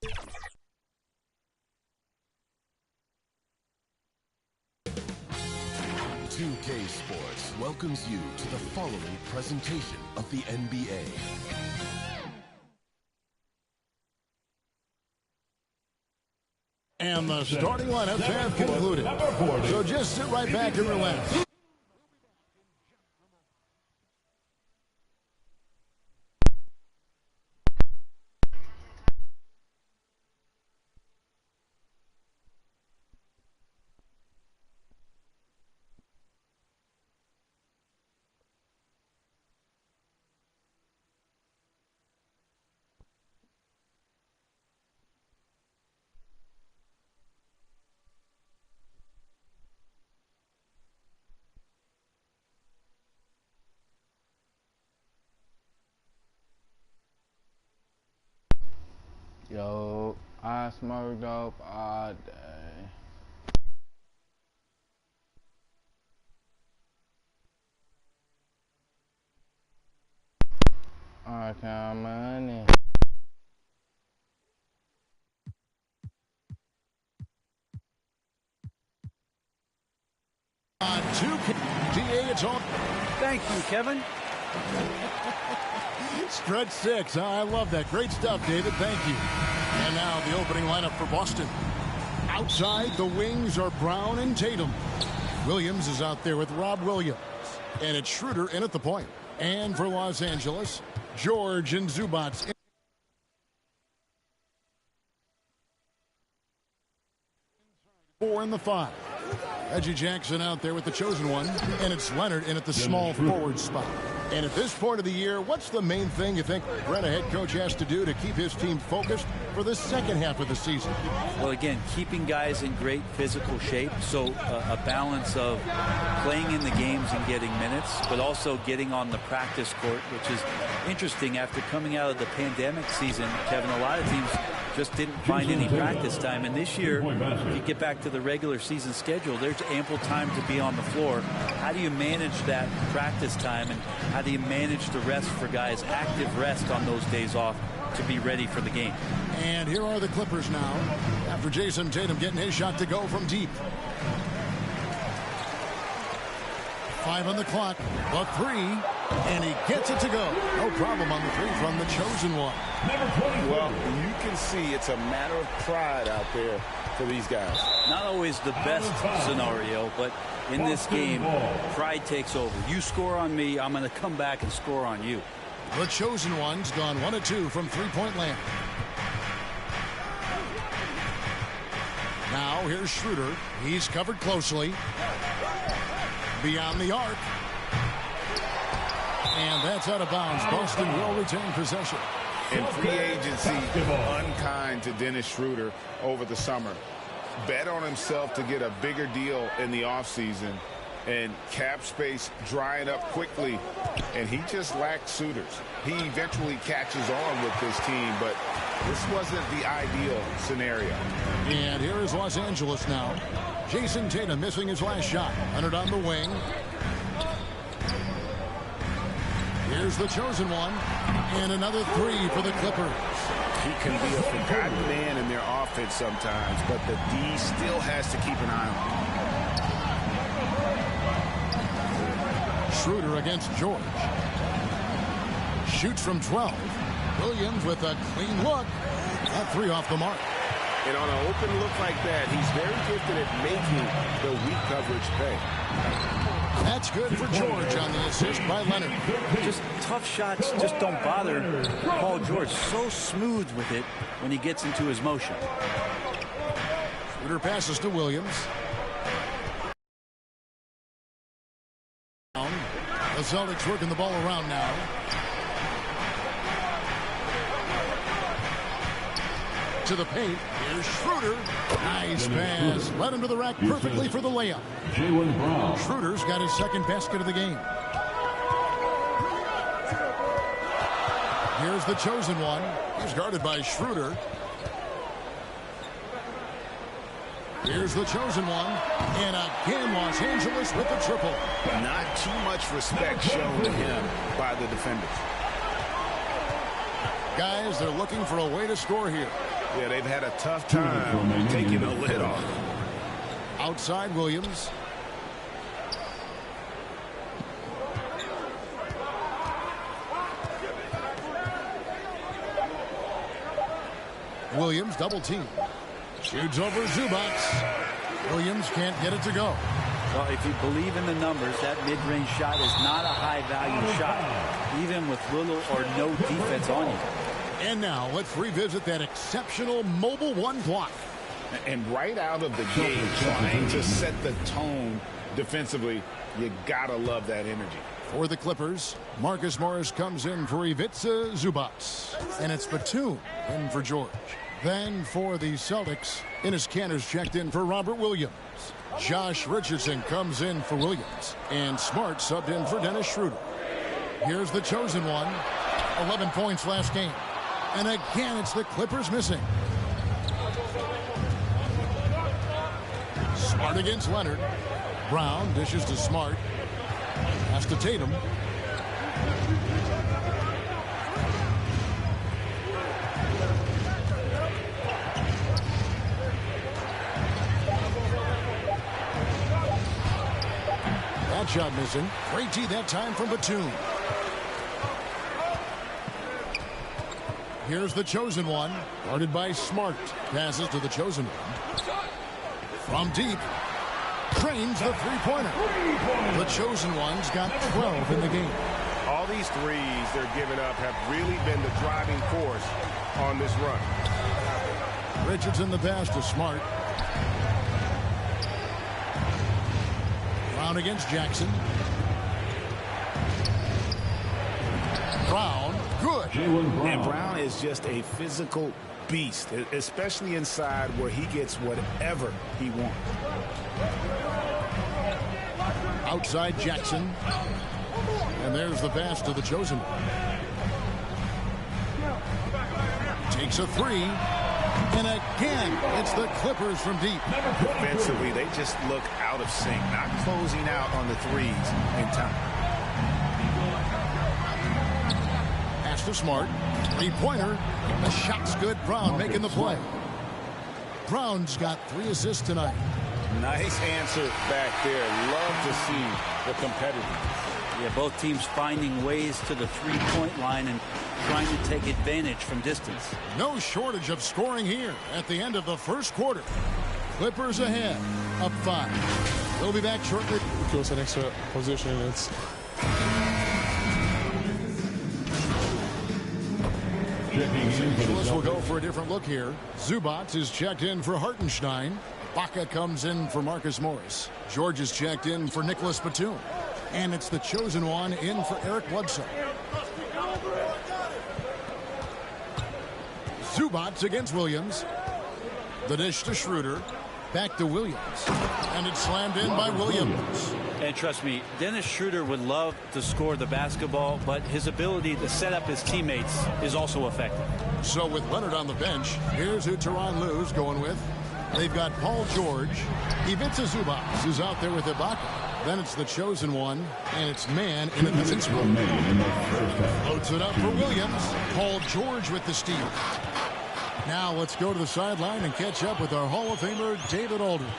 2K Sports welcomes you to the following presentation of the NBA. And the starting lineups have concluded. So just sit right back and relax. Yo, I smoke dope all day. I count money. On 2K, DA, it's on. Thank you, Kevin. Stretch 6. I love that. Great stuff, David. Thank you. And now the opening lineup for Boston. Outside, the wings are Brown and Tatum. Williams is out there with Rob Williams. And it's Schroeder in at the point. And for Los Angeles, George and Zubats. 4 in the 5. Reggie Jackson out there with the chosen one. And it's Leonard in at the small forward spot. And at this point of the year, what's the main thing you think Brett, a head coach, has to do to keep his team focused for the second half of the season? Well, again, keeping guys in great physical shape. So a balance of playing in the games and getting minutes, but also getting on the practice court, which is interesting after coming out of the pandemic season. Kevin, a lot of teams just didn't find any practice time. And this year, if you get back to the regular season schedule, there's ample time to be on the floor. How do you manage that practice time, and how do you manage the rest for guys, active rest on those days off to be ready for the game? And here are the Clippers now, after Jason Tatum getting his shot to go from deep. 5 on the clock, the 3, and he gets it to go. No problem on the 3 from the chosen one. Well, you can see it's a matter of pride out there for these guys. Not always the best scenario, but in this game, pride takes over. You score on me, I'm going to come back and score on you. The chosen one's gone 1 of 2 from three-point land. Now here's Schroeder. He's covered closely. Beyond the arc. And that's out of bounds. Boston will retain possession. In free agency, unkind to Dennis Schroeder over the summer. Bet on himself to get a bigger deal in the offseason. And cap space drying up quickly. And he just lacked suitors. He eventually catches on with this team, but this wasn't the ideal scenario. And here is Los Angeles now. Jason Tatum missing his last shot. Leonard on the wing. Here's the chosen one. And another 3 for the Clippers. He can be a forgotten man in their offense sometimes, but the D still has to keep an eye on him. Schroeder against George. Shoots from 12. Williams with a clean look. That 3 off the mark. And on an open look like that, he's very gifted at making the weak coverage pay. That's good for George on the assist by Leonard. Just tough shots just don't bother Paul George. So smooth with it when he gets into his motion. Schroeder passes to Williams. The Celtics working the ball around now. To the paint. Here's Schroeder. Nice pass. Led him to the rack perfectly for the layup. Schroeder's got his second basket of the game. Here's the chosen one. He's guarded by Schroeder. Here's the chosen one. And again, Los Angeles with the triple. Not too much respect shown to him by the defenders. Guys, they're looking for a way to score here. Yeah, they've had a tough time taking the lid off. Outside Williams. Williams double team. Shoots over Zubac. Williams can't get it to go. Well, if you believe in the numbers, that mid-range shot is not a high-value shot, even with little or no defense on you. And now let's revisit that exceptional mobile one block. And right out of the gate, trying to set the tone defensively, you gotta love that energy. For the Clippers, Marcus Morris comes in for Ivica Zubac. And it's Batum in for George. Then for the Celtics, Enes Kanter's checked in for Robert Williams. Josh Richardson comes in for Williams. And Smart subbed in for Dennis Schroeder. Here's the chosen one. 11 points last game. And again, it's the Clippers missing. Smart against Leonard. Brown dishes to Smart. Pass to Tatum. That shot missing. Great D that time from Batum. Here's the chosen one. Guarded by Smart. Passes to the chosen one. From deep. Trains the three-pointer. The chosen one's got 12 in the game. All these threes they're giving up have really been the driving force on this run. Richardson the pass to Smart. Brown against Jackson. Brown, good. And Brown is just a physical beast, especially inside where he gets whatever he wants. Outside Jackson. And there's the pass to the chosen one. Takes a three. And again, it's the Clippers from deep. Defensively, they just look out of sync, not closing out on the threes in time. Pass to Smart. Three-pointer. The shot's good. Brown making the play. Brown's got 3 assists tonight. Nice answer back there. Love to see the competitiveness. Yeah, both teams finding ways to the three-point line and trying to take advantage from distance. No shortage of scoring here at the end of the first quarter. Clippers ahead, up 5. We'll be back shortly. Give us an extra position. It's We'll go for a different look here. Zubac is checked in for Hartenstein. Baca comes in for Marcus Morris. George is checked in for Nicholas Batum. And it's the chosen one in for Eric Bledsoe. Zubac against Williams. The dish to Schroeder. Back to Williams. And it's slammed in by Williams. And trust me, Dennis Schroeder would love to score the basketball, but his ability to set up his teammates is also effective. So with Leonard on the bench, here's who Tyronn Lue's going with. They've got Paul George. Ivica Zubac is out there with Ibaka. Then it's the chosen one, and it's man in the defense room. Loads it up for Williams. Paul George with the steal. Now let's go to the sideline and catch up with our Hall of Famer, David Aldridge.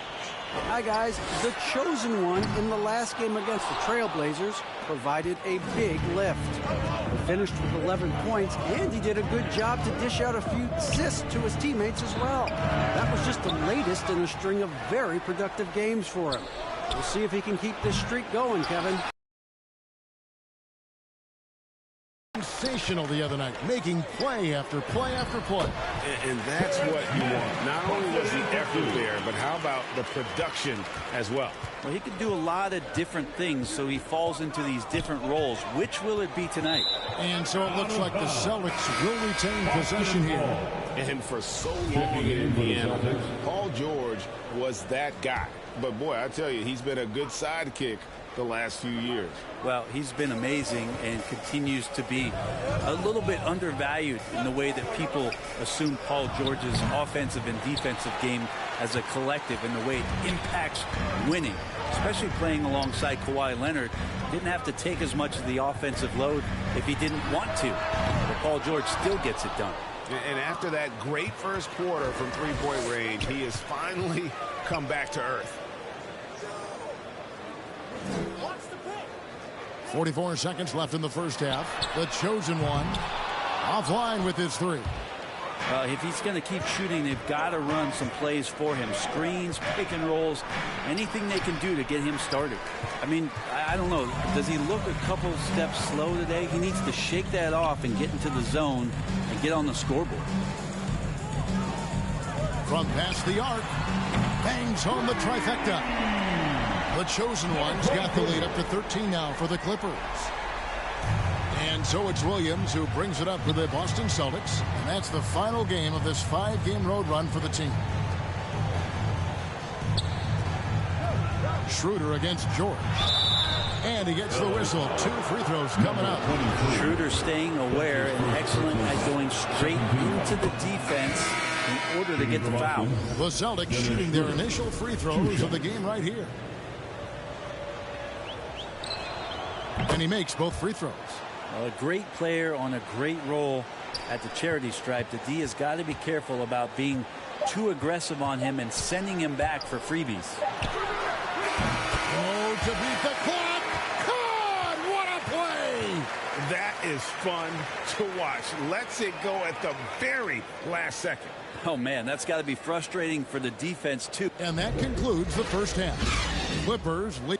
Hi, guys. The chosen one in the last game against the Trailblazers provided a big lift. He finished with 11 points, and he did a good job to dish out a few assists to his teammates as well. That was just the latest in a string of very productive games for him. We'll see if he can keep this streak going, Kevin. Sensational the other night, making play after play after play. And that's what you want. Not only was the effort there, but how about the production as well? Well, he could do a lot of different things, so he falls into these different roles. Which will it be tonight? And so it looks like the Celtics will retain possession here. And for so long in Indiana, Paul George was that guy. But boy, I tell you, he's been a good sidekick the last few years. Well, he's been amazing and continues to be a little bit undervalued in the way that people assume Paul George's offensive and defensive game as a collective and the way it impacts winning, especially playing alongside Kawhi Leonard. Didn't have to take as much of the offensive load if he didn't want to. But Paul George still gets it done. And after that great first quarter from three-point range, he has finally come back to earth. 44 seconds left in the first half. The chosen one offline with his three. If he's going to keep shooting, they've got to run some plays for him. Screens, pick and rolls, anything they can do to get him started. I mean, I don't know. Does he look a couple steps slow today? He needs to shake that off and get into the zone and get on the scoreboard. From past the arc, bangs home the trifecta. The chosen one's got the lead up to 13 now for the Clippers. And so it's Williams who brings it up for the Boston Celtics. And that's the final game of this 5-game road run for the team. Schroeder against George. And he gets the whistle. 2 free throws coming up. Schroeder staying aware and excellent at going straight into the defense in order to get the foul. The Celtics shooting their initial free throws of the game right here. And he makes both free throws. A great player on a great role at the charity stripe. The D has got to be careful about being too aggressive on him and sending him back for freebies. Oh, to beat the clock. God, what a play. That is fun to watch. Lets it go at the very last second. Oh, man, that's got to be frustrating for the defense, too. And that concludes the first half. Clippers lead.